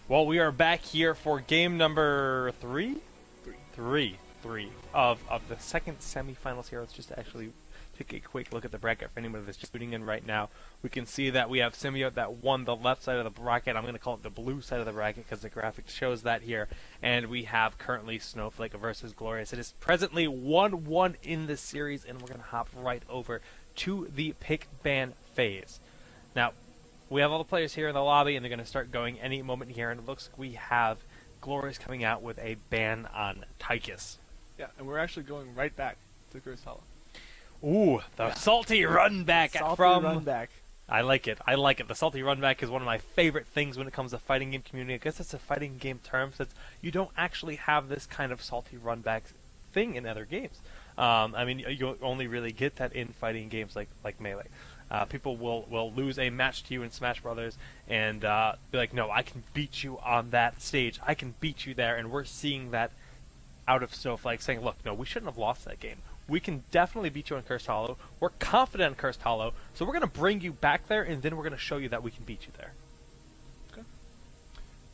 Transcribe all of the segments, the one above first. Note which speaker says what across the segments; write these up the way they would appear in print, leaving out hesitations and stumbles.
Speaker 1: Well, we are back here for game number three of the second semifinals here. Let's just actually take a quick look at the bracket for anybody that's just tuning in right now. We can see that we have Symbiote that won the left side of the bracket. I'm going to call it the blue side of the bracket because the graphic shows that here. And we have currently Snowflake versus Glorious. It is presently 1-1 in the series, and we're going to hop right over to the pick ban phase. Now, we have all the players here in the lobby, and they're going to start going any moment here, and it looks like we have Glorious coming out with a ban on Tychus.
Speaker 2: Yeah, and we're actually going right back to Cursed Hollow.
Speaker 1: Ooh, the salty run back
Speaker 2: Salty
Speaker 1: from...
Speaker 2: run back.
Speaker 1: I like it. I like it. The salty run back is one of my favorite things when it comes to fighting game community. I guess it's a fighting game term, since you don't actually have this kind of salty run back thing in other games. I mean, you only really get that in fighting games like Melee. People will lose a match to you in Smash Brothers and be like, no, I can beat you on that stage. I can beat you there, and we're seeing that out of Snowflake saying, look, no, we shouldn't have lost that game. We can definitely beat you on Cursed Hollow. We're confident in Cursed Hollow, so we're going to bring you back there, and then we're going to show you that we can beat you there.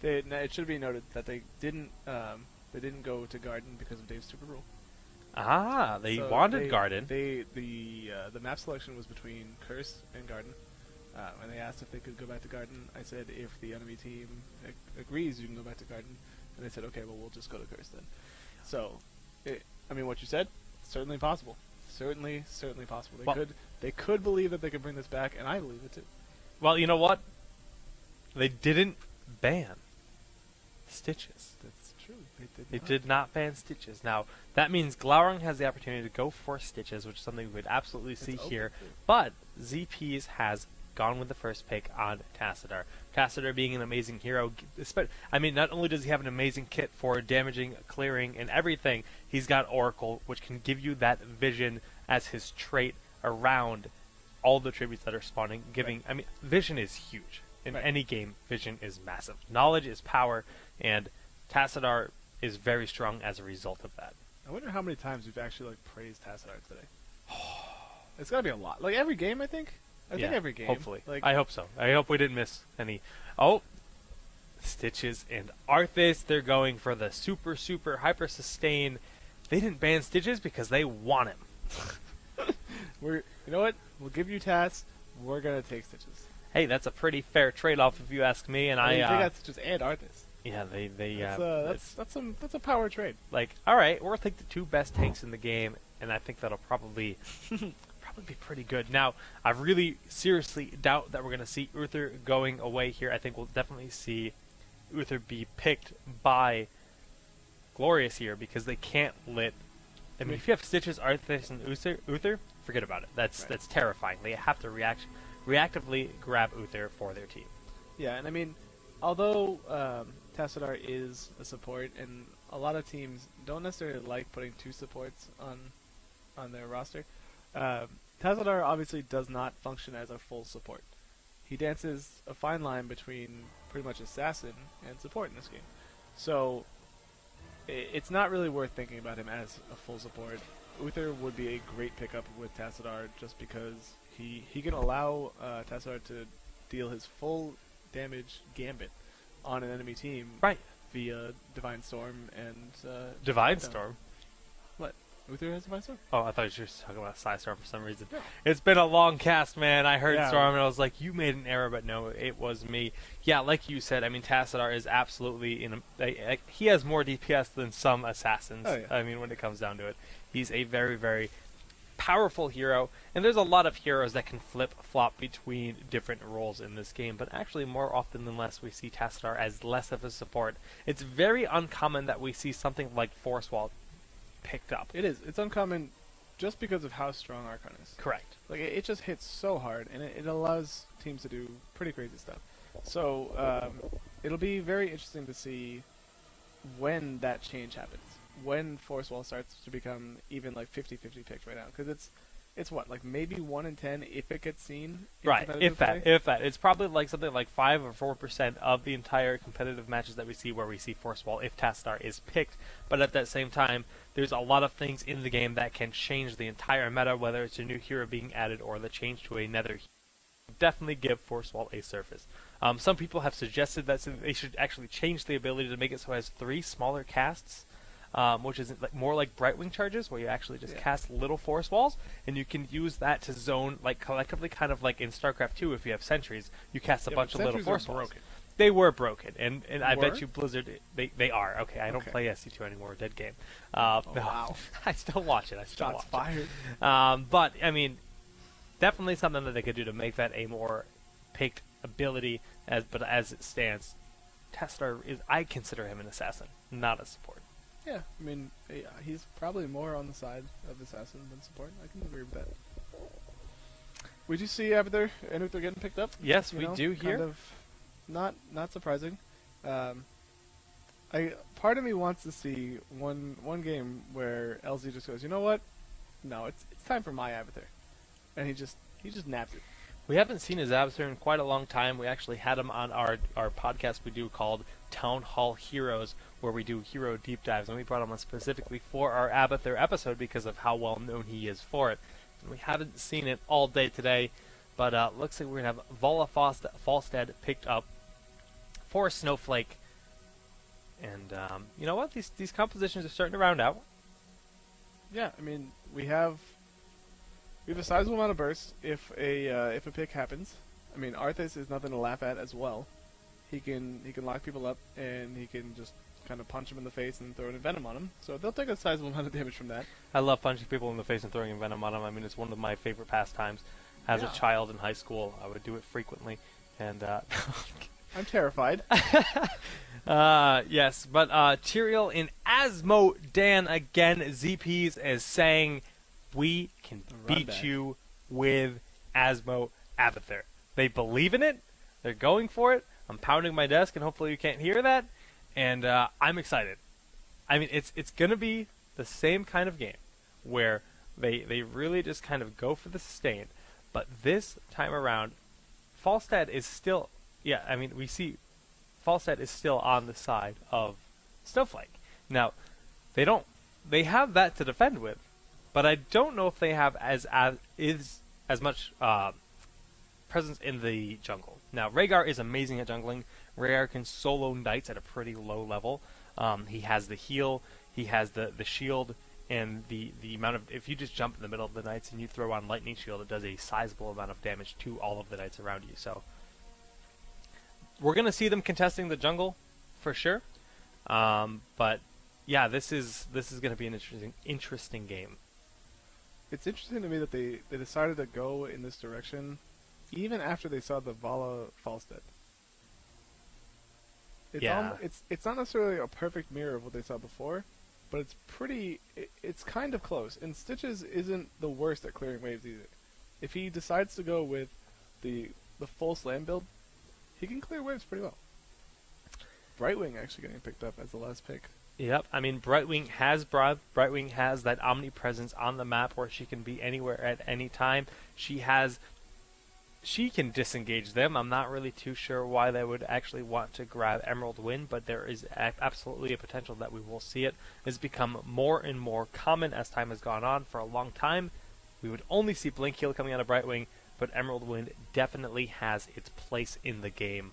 Speaker 2: Okay. It should be noted that they didn't go to Garden because of Dave's stupid rule.
Speaker 1: Ah, they wanted Garden.
Speaker 2: The map selection was between Cursed and Garden. When they asked if they could go back to Garden, I said if the enemy team agrees, you can go back to Garden. And they said, okay, well, we'll just go to Cursed then. So, I mean, what you said, certainly possible. Certainly possible. They could believe that they could bring this back, and I believe it too.
Speaker 1: Well, you know what? They didn't ban Stitches.
Speaker 2: That's true.
Speaker 1: They did not ban Stitches. Now, that means Glaurung has the opportunity to go for Stitches, which is something we would absolutely see here. But ZPs has gone with the first pick on Tassadar. Tassadar being an amazing hero. I mean, not only does he have an amazing kit for damaging, clearing, and everything, he's got Oracle, which can give you that vision as his trait around all the tributes that are spawning. I mean, vision is huge. In any game, vision is massive. Knowledge is power, and Tassadar is very strong as a result of that.
Speaker 2: I wonder how many times we've actually praised Tassadar today. It's got to be a lot. Like every game, I think. I think every game.
Speaker 1: Hopefully. I hope so. I hope we didn't miss any. Oh, Stitches and Arthas, they're going for the super hyper sustain. They didn't ban Stitches because they want him.
Speaker 2: You know what? We'll give you tasks. We're gonna take Stitches.
Speaker 1: Hey, that's a pretty fair trade-off if you ask me. And
Speaker 2: I got Stitches and Arthas.
Speaker 1: Yeah,
Speaker 2: that's a power trade.
Speaker 1: Like, all right, we'll take the two best tanks in the game, and I think that'll probably be pretty good. Now, I really seriously doubt that we're going to see Uther going away here. I think we'll definitely see Uther be picked by Glorious here because they can't let... I mean, if you have Stitches, Arthas, and Uther, forget about it. That's terrifying. They have to reactively grab Uther for their team.
Speaker 2: Yeah, and I mean, although Tassadar is a support, and a lot of teams don't necessarily like putting two supports on their roster, Tassadar obviously does not function as a full support. He dances a fine line between pretty much assassin and support in this game. So it's not really worth thinking about him as a full support. Uther would be a great pickup with Tassadar just because he can allow Tassadar to deal his full damage gambit on an enemy team via Divine Storm and...
Speaker 1: Divine Storm?
Speaker 2: What? Uther has Divine Storm?
Speaker 1: Oh, I thought you were just talking about Psy Storm for some reason.
Speaker 2: Yeah.
Speaker 1: It's been a long cast, man. I heard Storm and I was like, you made an error, but no, it was me. Yeah, like you said, I mean, Tassadar is absolutely... he has more DPS than some assassins.
Speaker 2: Oh, yeah.
Speaker 1: I mean, when it comes down to it. He's a very, very powerful hero, and there's a lot of heroes that can flip-flop between different roles in this game, but actually more often than less we see Tassadar as less of a support. It's very uncommon that we see something like Force Wall picked up.
Speaker 2: It is. It's uncommon just because of how strong Archon is.
Speaker 1: Correct.
Speaker 2: Like, it just hits so hard, and it allows teams to do pretty crazy stuff. So, it'll be very interesting to see when that change happens. When Force Wall starts to become even like 50-50 picked right now, because it's what, like maybe 1 in 10 if it gets seen.
Speaker 1: Right, if that. It's probably like something like 5 or 4% of the entire competitive matches that we see where we see Force Wall if Tassadar is picked. But at that same time, there's a lot of things in the game that can change the entire meta, whether it's a new hero being added or the change to another definitely give Force Wall a surface. Some people have suggested that they should actually change the ability to make it so it has 3 smaller casts, which is more like Brightwing charges, where you actually just cast little Force Walls, and you can use that to zone, like collectively, kind of like in StarCraft 2, if you have sentries, you cast a bunch of little Force Walls. They were broken, and I bet you Blizzard, they are. Okay, I don't play SC2 anymore, dead game.
Speaker 2: Wow.
Speaker 1: I still watch it.
Speaker 2: Shots fired.
Speaker 1: But, I mean, definitely something that they could do to make that a more picked ability, but as it stands, Teslar I consider him an assassin, not a support.
Speaker 2: Yeah, I mean, he's probably more on the side of assassin than support. I can agree with that. Would you see Abathur and Uther getting picked up?
Speaker 1: Yes, we do here.
Speaker 2: Kind of not surprising. Part of me wants to see one game where LZ just goes, you know what? No, it's time for my Abathur, and he just naps it.
Speaker 1: We haven't seen his Abathur in quite a long time. We actually had him on our podcast we do called Town Hall Heroes, where we do hero deep dives, and we brought him on specifically for our Abathur episode because of how well known he is for it. And we haven't seen it all day today, but looks like we're going to have Vala Falstad picked up for Snowflake. And you know what? These compositions are starting to round out.
Speaker 2: Yeah, I mean, we have a sizable amount of bursts if a pick happens. I mean, Arthas is nothing to laugh at as well. He can lock people up, and he can just kind of punch them in the face and throw an Venom on them. So they'll take a sizable amount of damage from that.
Speaker 1: I love punching people in the face and throwing Venom on them. I mean, it's one of my favorite pastimes. As a child in high school, I would do it frequently. And
Speaker 2: I'm terrified.
Speaker 1: Yes, but Tyrael in Asmo Dan again. ZPs is saying we can beat you with Asmo Abathur. They believe in it. They're going for it. I'm pounding my desk, and hopefully you can't hear that. And I'm excited. I mean, it's going to be the same kind of game where they really just kind of go for the sustain. But this time around, Falstad is still... Yeah, I mean, we see Falstad is still on the side of Snowflake. Now, they have that to defend with, but I don't know if they have as much presence in the jungle. Now, Rhaegar is amazing at jungling. Rhaegar can solo knights at a pretty low level. He has the heal, he has the shield, and the amount of... If you just jump in the middle of the knights and you throw on lightning shield, it does a sizable amount of damage to all of the knights around you. So we're going to see them contesting the jungle for sure. But yeah, this is going to be an interesting game.
Speaker 2: It's interesting to me that they decided to go in this direction even after they saw the Vala Falstad. It's not necessarily a perfect mirror of what they saw before, but it's pretty... It's kind of close. And Stitches isn't the worst at clearing waves either. If he decides to go with the full slam build, he can clear waves pretty well. Brightwing actually getting picked up as the last pick.
Speaker 1: Yep, I mean, Brightwing has that omnipresence on the map where she can be anywhere at any time. She can disengage them. I'm not really too sure why they would actually want to grab Emerald Wind, but there is absolutely a potential that we will see it. It's become more and more common as time has gone on. For a long time, we would only see Blink Heal coming out of Brightwing, but Emerald Wind definitely has its place in the game.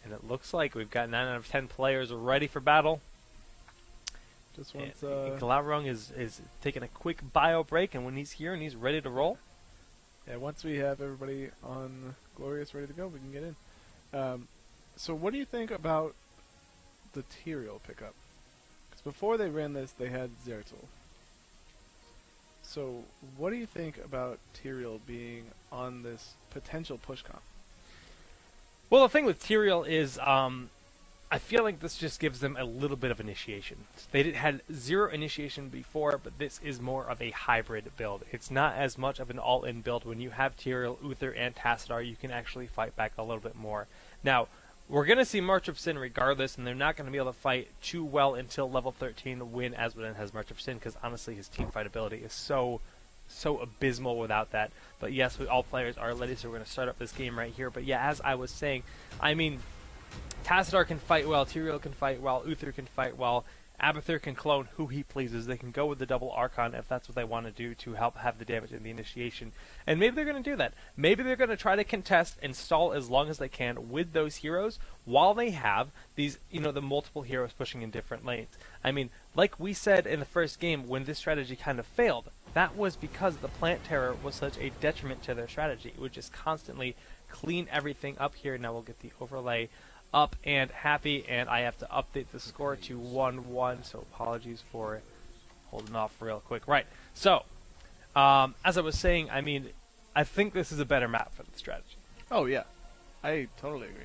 Speaker 1: And it looks like we've got 9 out of 10 players ready for battle.
Speaker 2: Just once
Speaker 1: Glaurung is taking a quick bio break, and when he's here and he's ready to roll...
Speaker 2: Yeah, once we have everybody on Glorious ready to go, we can get in. So what do you think about the Tyrael pickup? Because before they ran this, they had Zeratul. So what do you think about Tyrael being on this potential push comp?
Speaker 1: Well, the thing with Tyrael is I feel like this just gives them a little bit of initiation. They had 0 initiation before, but this is more of a hybrid build. It's not as much of an all-in build. When you have Tyrael, Uther, and Tassadar, you can actually fight back a little bit more. Now, we're going to see March of Sin regardless, and they're not going to be able to fight too well until level 13 when Asmodean has March of Sin, because honestly his team fight ability is so abysmal without that. But yes, all players are ready, so we're going to start up this game right here. But yeah, as I was saying, I mean... Tassadar can fight well, Tyrael can fight well, Uther can fight well, Abathur can clone who he pleases. They can go with the double Archon if that's what they want to do to help have the damage in the initiation. And maybe they're going to do that. Maybe they're going to try to contest and stall as long as they can with those heroes while they have these, the multiple heroes pushing in different lanes. I mean, like we said in the first game when this strategy kind of failed, that was because the plant terror was such a detriment to their strategy. It would just constantly clean everything up here. Now we'll get the overlay up and happy, and I have to update the score to 1-1, so apologies for holding off real quick. Right, so, as I was saying, I mean, I think this is a better map for the strategy.
Speaker 2: Oh, yeah. I totally agree.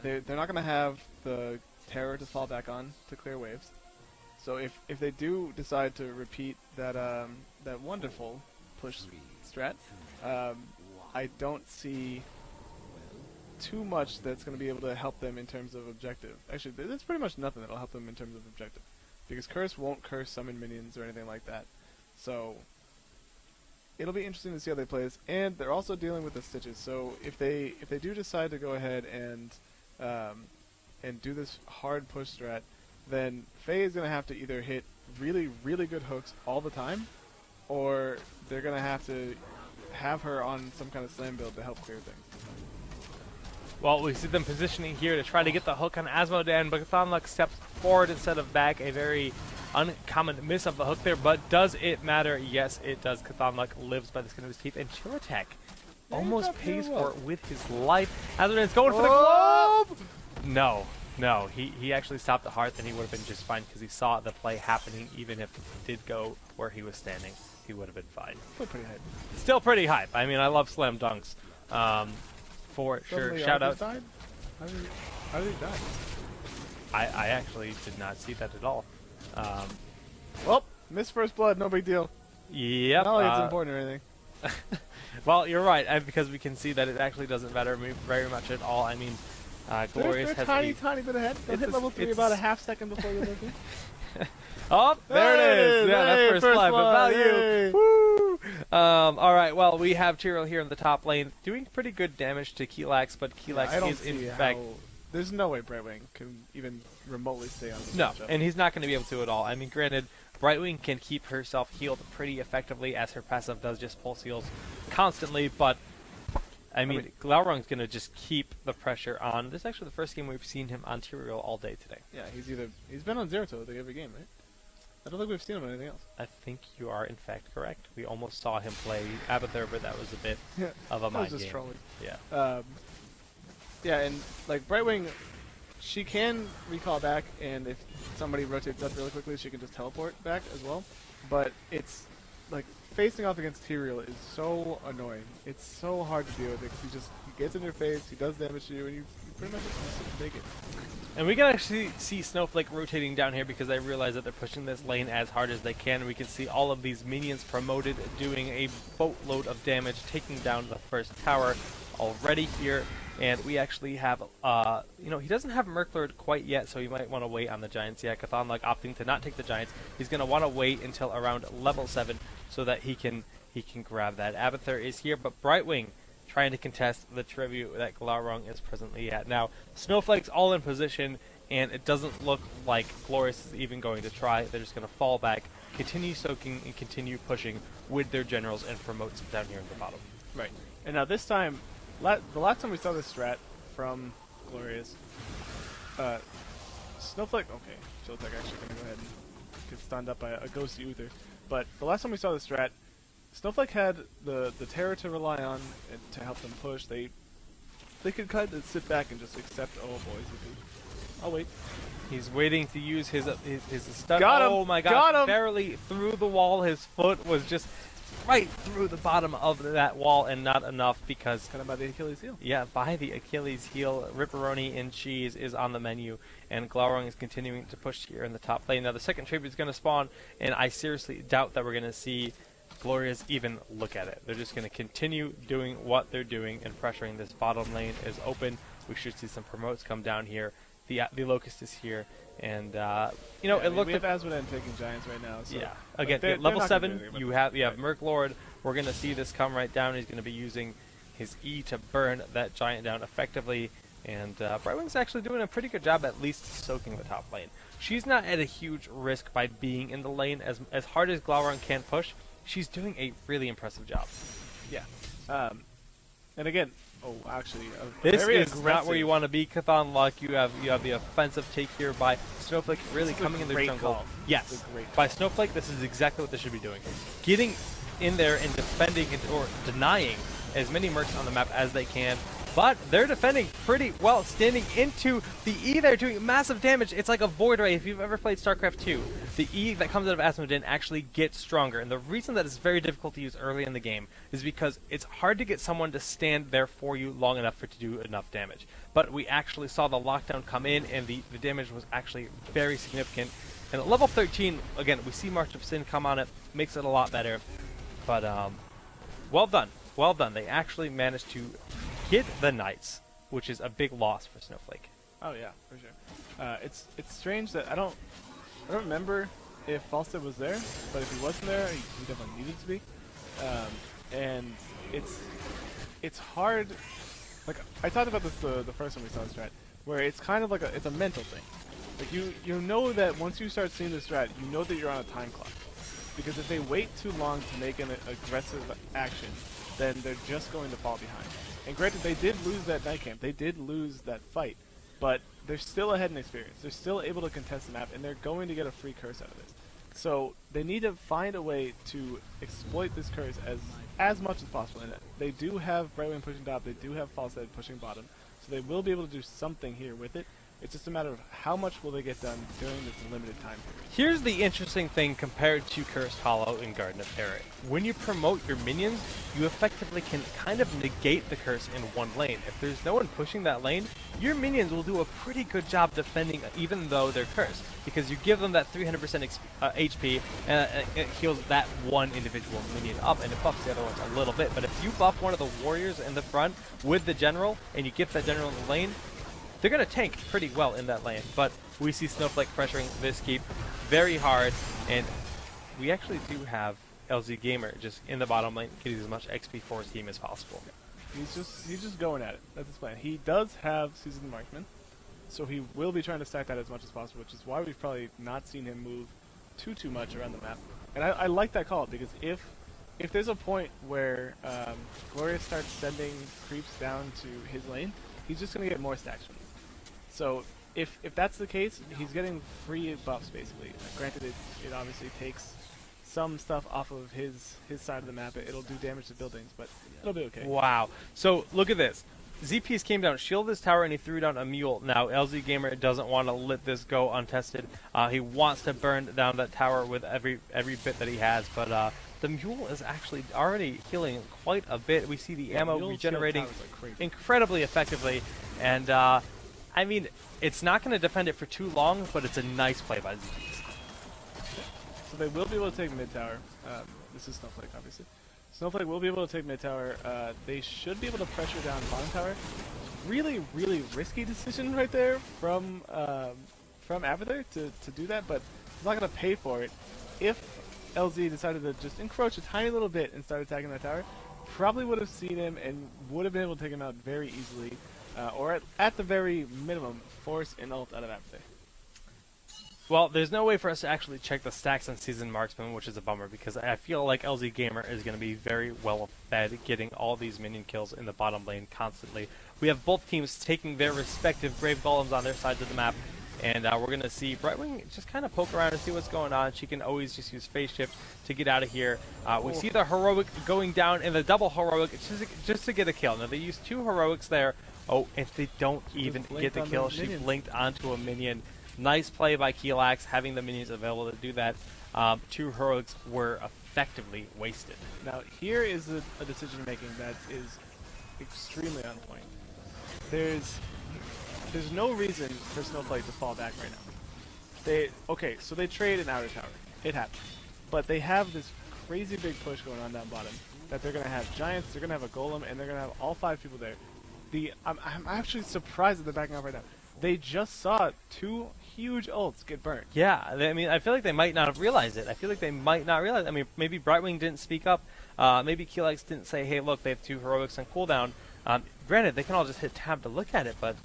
Speaker 2: They're not going to have the terror to fall back on to clear waves. So if they do decide to repeat that wonderful push strat, I don't see too much that's going to be able to help them in terms of objective. Actually, there's pretty much nothing that'll help them in terms of objective, because Curse won't curse summon minions or anything like that. So it'll be interesting to see how they play this, and they're also dealing with the stitches. So if they do decide to go ahead and do this hard push strat, then Faye is going to have to either hit really, really good hooks all the time, or they're going to have her on some kind of slam build to help clear things.
Speaker 1: Well, we see them positioning here to try to get the hook on Asmodan, but Chthonluk steps forward instead of back. A very uncommon miss of the hook there, but does it matter? Yes, it does. Chthonluk lives by the skin of his teeth, and Chill Attack almost pays for it with his life. Asmodan's going for the globe! No, he actually stopped it hard, then he would have been just fine because he saw the play happening. Even if it did go where he was standing, he would have been fine.
Speaker 2: Still pretty hype.
Speaker 1: Still pretty hype. I mean, I love slam dunks. For sure. Shout out.
Speaker 2: How did he die?
Speaker 1: I actually did not see that at all.
Speaker 2: Well, missed first blood, no big deal.
Speaker 1: Yep.
Speaker 2: Not like it's important or anything.
Speaker 1: Well, you're right, because we can see that it actually doesn't matter very much at all. I mean, Glorious
Speaker 2: they're
Speaker 1: has
Speaker 2: tiny bit ahead. They'll hit level 3 about a half second before you're looking.
Speaker 1: Oh, there it is. Yeah,
Speaker 2: hey,
Speaker 1: that's first blood, but value.
Speaker 2: Hey.
Speaker 1: Woo! All right, well, we have Tyrael here in the top lane doing pretty good damage to Keelax, but Keelax is in fact...
Speaker 2: There's no way Brightwing can even remotely stay on this
Speaker 1: No,
Speaker 2: matchup.
Speaker 1: and he's not going to be able to at all. I mean, granted, Brightwing can keep herself healed pretty effectively, as her passive does just pulse heals constantly, but I mean Glaurung's going to just keep the pressure on. This is actually the first game we've seen him on Tyrael all day today.
Speaker 2: Yeah, he's been on Zeratul every game, right? I don't think we've seen him on anything else.
Speaker 1: I think you are in fact correct. We almost saw him play Abathur, but that was a bit of a mind
Speaker 2: just
Speaker 1: game.
Speaker 2: Trolling.
Speaker 1: Yeah.
Speaker 2: Yeah, and like Brightwing, she can recall back, and if somebody rotates up really quickly, she can just teleport back as well. But it's like facing off against Tyrael is so annoying. It's so hard to deal with it because he gets in your face, he does damage to you, and you pretty much just take it.
Speaker 1: And we can actually see Snowflake rotating down here because I realize that they're pushing this lane as hard as they can. We can see all of these minions promoted, doing a boatload of damage, taking down the first tower already here. And we actually have, he doesn't have Merklord quite yet, so he might want to wait on the Giants. Yeah, Chthonluk opting to not take the Giants. He's going to want to wait until around level 7 so that he can grab that. Abathur is here, but Brightwing trying to contest the tribute that Glaurung is presently at. Now, Snowflake's all in position, and it doesn't look like Glorious is even going to try. They're just going to fall back, continue soaking, and continue pushing with their generals and promotes down here in the bottom.
Speaker 2: Right. And now this time, the last time we saw this strat from Glorious, Snowflake, okay, Chiltech actually going to go ahead and get stunned up by a Ghost Uther. But the last time we saw this strat, Snowflake had the terror to rely on and to help them push. They could kind of sit back and just accept, oh boys, I'll wait.
Speaker 1: He's waiting to use his stun.
Speaker 2: Got him!
Speaker 1: Oh my god,
Speaker 2: Got him!
Speaker 1: barely through the wall. His foot was just right through the bottom of that wall, and not enough because...
Speaker 2: Kind of by the Achilles heel.
Speaker 1: Yeah, by the Achilles heel. Ripperoni and cheese is on the menu, and Glaurung is continuing to push here in the top lane. Now the second tribute is going to spawn, and I seriously doubt that we're going to see Glorious even look at it. They're just going to continue doing what they're doing and pressuring. This bottom lane is open. We should see some promotes come down here. The Locust is here, and it looked
Speaker 2: we
Speaker 1: like
Speaker 2: have Asmodan taking Giants right now. So
Speaker 1: yeah. Again,
Speaker 2: they're
Speaker 1: level
Speaker 2: not
Speaker 1: 7.
Speaker 2: gonna do anything
Speaker 1: You
Speaker 2: about
Speaker 1: have Merklord. We're going to see this come right down. He's going to be using his E to burn that giant down effectively. And Brightwing's actually doing a pretty good job at least soaking the top lane. She's not at a huge risk by being in the lane. As hard as Glaurung can push, she's doing a really impressive job.
Speaker 2: Yeah. And again, actually,
Speaker 1: this
Speaker 2: very
Speaker 1: is
Speaker 2: aggressive.
Speaker 1: not where you want to be, Cathan Luck. You have the offensive take here by Snowflake, really coming in their jungle.
Speaker 2: Call.
Speaker 1: Yes, by Snowflake, this is exactly what they should be doing. Getting in there and defending or denying as many mercs on the map as they can. But they're defending pretty well, standing into the E there, doing massive damage. It's like a Void Ray if you've ever played StarCraft 2. The E that comes out of Asmodee actually gets stronger. And the reason that it's very difficult to use early in the game is because it's hard to get someone to stand there for you long enough for it to do enough damage. But we actually saw the lockdown come in, and the damage was actually very significant. And at level 13, again, we see March of Sin come on it, makes it a lot better. But, well done. Well done. They actually managed to get the Knights, which is a big loss for Snowflake.
Speaker 2: Oh yeah, for sure. It's strange that I don't remember if Falstad was there, but if he wasn't there, he definitely needed to be. And it's hard. Like I talked about this the first time we saw the strat, where it's kind of like it's a mental thing. Like you know that once you start seeing the strat, you know that you're on a time clock. Because if they wait too long to make an aggressive action, then they're just going to fall behind. And granted, they did lose that night camp. They did lose that fight. But they're still ahead in experience. They're still able to contest the map, and they're going to get a free curse out of this. So they need to find a way to exploit this curse as much as possible. And they do have Brightwing pushing top. They do have Falstad pushing bottom. So they will be able to do something here with it. It's just a matter of how much will they get done during this limited time period.
Speaker 1: Here's the interesting thing compared to Cursed Hollow in Garden of Terror. When you promote your minions, you effectively can kind of negate the curse in one lane. If there's no one pushing that lane, your minions will do a pretty good job defending even though they're cursed. Because you give them that 300% HP, and it heals that one individual minion up, and it buffs the other ones a little bit. But if you buff one of the warriors in the front with the general, and you gift that general in the lane, they're going to tank pretty well in that lane, but we see Snowflake pressuring this keep very hard, and we actually do have LZ Gamer just in the bottom lane getting as much XP for his team as possible.
Speaker 2: He's just going at it. That's his plan. He does have Seasoned Marksman, so he will be trying to stack that as much as possible, which is why we've probably not seen him move too much around the map. And I like that call, because if there's a point where Gloria starts sending creeps down to his lane, he's just going to get more stacks from them. So if that's the case, he's getting free buffs basically. Granted, it obviously takes some stuff off of his side of the map. It'll do damage to buildings, but it'll be okay.
Speaker 1: Wow. So look at this. ZP's came down, shielded his tower, and he threw down a mule. Now LZ Gamer doesn't want to let this go untested. He wants to burn down that tower with every bit that he has, but the mule is actually already healing quite a bit. We see the ammo regenerating incredibly effectively, and I mean, it's not going to defend it for too long, but it's a nice play by ZPs.
Speaker 2: So they will be able to take mid tower. This is Snowflake, obviously. Snowflake will be able to take mid tower. They should be able to pressure down bottom tower. Really, really risky decision right there from Avather to do that, but he's not going to pay for it. If LZ decided to just encroach a tiny little bit and start attacking that tower, probably would have seen him and would have been able to take him out very easily. Or at the very minimum, force an ult out of Avather.
Speaker 1: Well, there's no way for us to actually check the stacks on Seasoned Marksman, which is a bummer, because I feel like LZ Gamer is going to be very well fed getting all these minion kills in the bottom lane constantly. We have both teams taking their respective Grave Golems on their sides of the map, and we're going to see Brightwing just kind of poke around and see what's going on. She can always just use Phase Shift to get out of here. We see the Heroic going down, and the double Heroic just to get a kill. Now, they used 2 Heroics there. Oh, if they don't even get the kill, she blinked onto a minion. Nice play by Keelax, having the minions available to do that. 2 Heroics were effectively wasted.
Speaker 2: Now, here is a decision making that is extremely on point. There's no reason for Snowflake to fall back right now. So they trade an outer tower. It happens. But they have this crazy big push going on down bottom that they're going to have giants, they're going to have a golem, and they're going to have all 5 people there. I'm actually surprised that they're backing off right now. They just saw 2 huge ults get burnt.
Speaker 1: Yeah, I mean, I feel like they might not have realized it. I mean, maybe Brightwing didn't speak up. Maybe Keelax didn't say, hey, look, they have 2 Heroics on cooldown. Granted, they can all just hit tab to look at it, but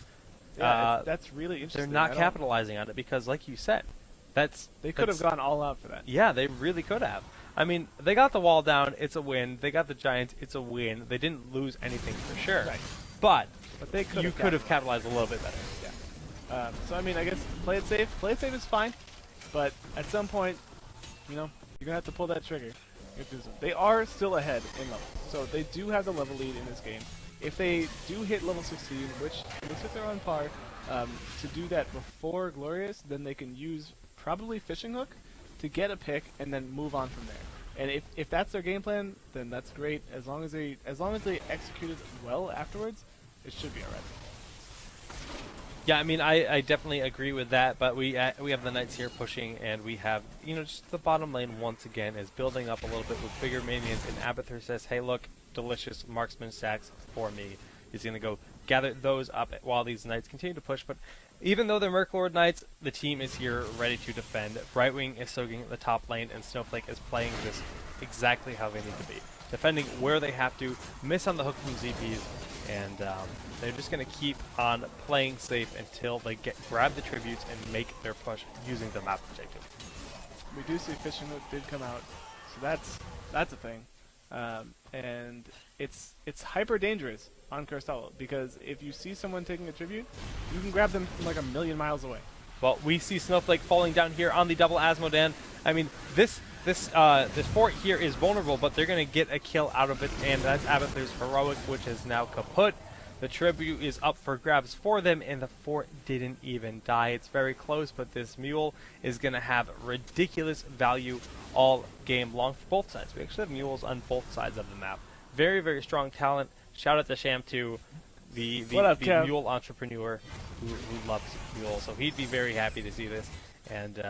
Speaker 2: Yeah, that's really interesting.
Speaker 1: They're not capitalizing on it because, like you said,
Speaker 2: they could have gone all out for that.
Speaker 1: Yeah, they really could have. I mean, they got the wall down, it's a win. They got the Giants, it's a win. They didn't lose anything for sure.
Speaker 2: Right.
Speaker 1: But
Speaker 2: they
Speaker 1: you could have capitalized a little bit better.
Speaker 2: Yeah. So, I mean, I guess play it safe. Play it safe is fine. But at some point, you know, you're going to have to pull that trigger. They are still ahead in level. So they do have the level lead in this game. If they do hit level 16, which looks like they're on par, to do that before Glorious, then they can use probably Fishing Hook to get a pick and then move on from there. And if that's their game plan, then that's great. As long as they execute it well afterwards, it should be alright.
Speaker 1: Yeah, I mean, I definitely agree with that, but we have the Knights here pushing, and we have, you know, just the bottom lane once again is building up a little bit with bigger minions, and Abathur says, hey, look, delicious marksman stacks for me. He's going to go gather those up while these Knights continue to push, but even though they're Merklord Knights, the team is here ready to defend. Brightwing is soaking the top lane, and Snowflake is playing this exactly how they need to be. Defending where they have to, miss on the hook from ZPs, and they're just going to keep on playing safe until they grab the tributes and make their push using the map objective.
Speaker 2: We do see Fishing Hook did come out, so that's a thing. And it's hyper dangerous on Cursed Hollow, because if you see someone taking a tribute, you can grab them from like a million miles away.
Speaker 1: Well, we see Snowflake falling down here on the double Asmodan. I mean, this fort here is vulnerable, but they're going to get a kill out of it, and that's Abathur's heroic, which is now kaput. The tribute is up for grabs for them, and the fort didn't even die. It's very close, but this mule is going to have ridiculous value all game long for both sides. We actually have mules on both sides of the map. Very, very strong talent. Shout out to Sham2, the mule entrepreneur who loves mules. So he'd be very happy to see this. And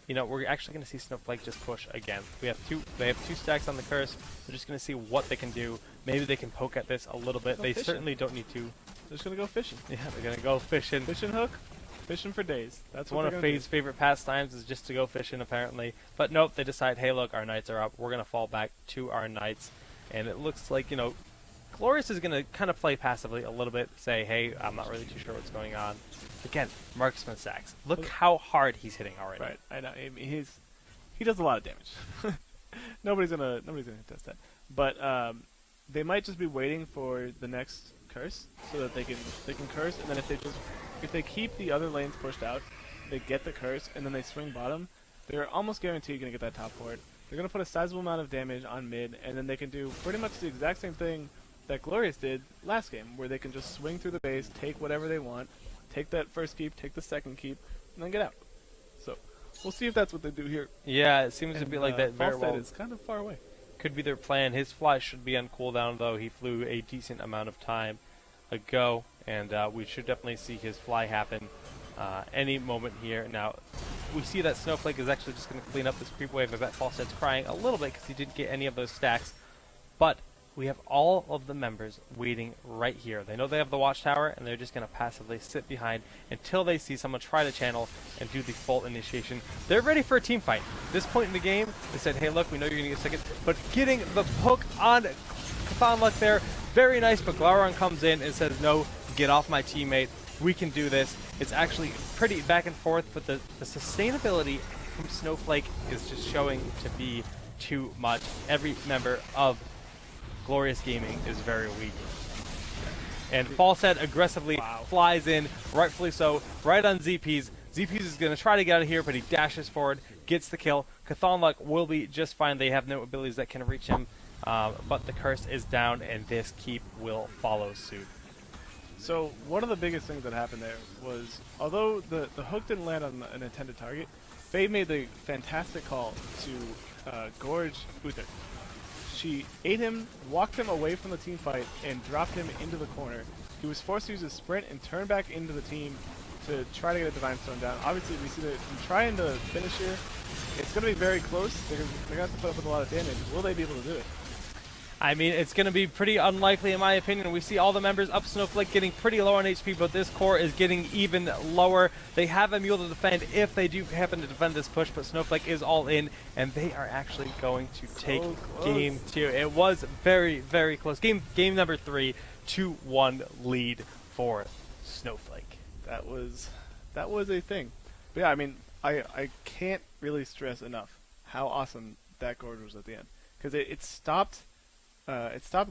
Speaker 1: you know, we're actually going to see Snowflake just push again. They have two stacks on the curse. We're just going to see what they can do. Maybe they can poke at this a little bit. They certainly don't need to.
Speaker 2: They're just going to go fishing.
Speaker 1: Yeah, they're going to go fishing.
Speaker 2: Fishing hook, fishing for days. That's
Speaker 1: one of Faye's favorite pastimes is just to go fishing, apparently. But nope, they decide, hey, look, our Knights are up. We're going to fall back to our Knights. And it looks like, you know, Glorious is going to kind of play passively a little bit, say, hey, I'm not really too sure what's going on. Again, marksman stacks. Look how hard he's hitting already.
Speaker 2: Right, I know. I mean, he does a lot of damage. nobody's gonna test that. But they might just be waiting for the next curse so that they can curse, and then if they keep the other lanes pushed out, they get the curse, and then they swing bottom, they're almost guaranteed gonna get that top fort. They're gonna put a sizable amount of damage on mid, and then they can do pretty much the exact same thing that Glorious did last game, where they can just swing through the base, take whatever they want, take that first keep, take the second keep, and then get out. So we'll see if that's what they do here.
Speaker 1: Yeah, it seems to be like that very well.
Speaker 2: Falstead is kind of far away.
Speaker 1: Could be their plan. His fly should be on cooldown, though. He flew a decent amount of time ago, and we should definitely see his fly happen any moment here. Now, we see that Snowflake is actually just going to clean up this creep wave. I bet Falstead's crying a little bit because he didn't get any of those stacks, but we have all of the members waiting right here. They know they have the watchtower, and they're just going to passively sit behind until they see someone try to channel and do the full initiation. They're ready for a team fight. At this point in the game, they said, hey, look, we know you're going to get second, but getting the poke on Chthonluck there, very nice, but Glaurung comes in and says, no, get off my teammate. We can do this. It's actually pretty back and forth, but the sustainability from Snowflake is just showing to be too much. Every member of Glorious Gaming is very weak. And Falstead aggressively flies in, rightfully so, right on ZPs. ZPs is going to try to get out of here, but he dashes forward, gets the kill. Chthonluck will be just fine. They have no abilities that can reach him, but the curse is down, and this keep will follow suit.
Speaker 2: So one of the biggest things that happened there was, although the hook didn't land on an intended target, Faye made the fantastic call to gorge Uther. She ate him, walked him away from the team fight, and dropped him into the corner. He was forced to use his sprint and turn back into the team to try to get a Divine Stone down. Obviously, we see that he's trying to finish here. It's going to be very close. They're going to have to put up with a lot of damage. Will they be able to do it?
Speaker 1: I mean, it's going to be pretty unlikely in my opinion. We see all the members up Snowflake getting pretty low on HP, but this core is getting even lower. They have a mule to defend if they do happen to defend this push, but Snowflake is all in, and they are actually going to take game 2. It was very, very close. Game number 3, 2-1 lead for Snowflake.
Speaker 2: That was a thing. But yeah, I mean, I can't really stress enough how awesome that Gorge was at the end, because it stopped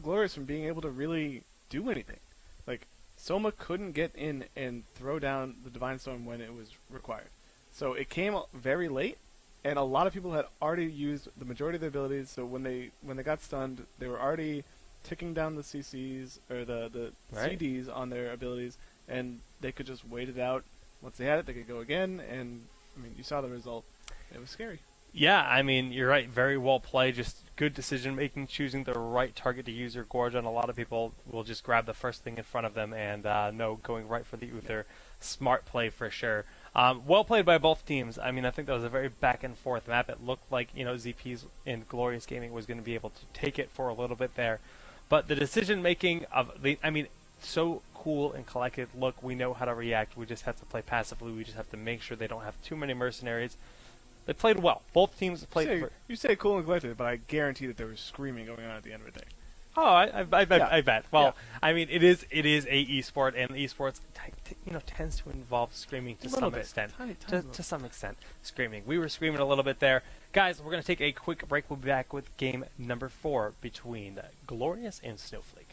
Speaker 2: Glorious from being able to really do anything. Like, Soma couldn't get in and throw down the Divine Storm when it was required. So it came very late, and a lot of people had already used the majority of their abilities. So when they got stunned, they were already ticking down the CCs or the
Speaker 1: Right.
Speaker 2: CDs on their abilities, and they could just wait it out. Once they had it, they could go again, and I mean, you saw the result. It was scary.
Speaker 1: Yeah, I mean, you're right. Very well played. Just good decision making, choosing the right target to use your Gorge on. A lot of people will just grab the first thing in front of them and no, going right for the Uther. Smart play for sure. Well played by both teams. I mean, I think that was a very back and forth map. It looked like, ZP's and Glorious Gaming was going to be able to take it for a little bit there. But the decision making so cool and collected. Look, we know how to react. We just have to play passively. We just have to make sure they don't have too many mercenaries. They played well. Both teams played.
Speaker 2: You say cool and collected, but I guarantee that there was screaming going on at the end of the day.
Speaker 1: Oh, I bet.
Speaker 2: Yeah.
Speaker 1: I bet. Well,
Speaker 2: Yeah.
Speaker 1: I mean, it is a esport, and esports tends to involve screaming to some extent.
Speaker 2: Tiny
Speaker 1: To some extent, screaming. We were screaming a little bit there, guys. We're gonna take a quick break. We'll be back with game number 4 between Glorious and Snowflake.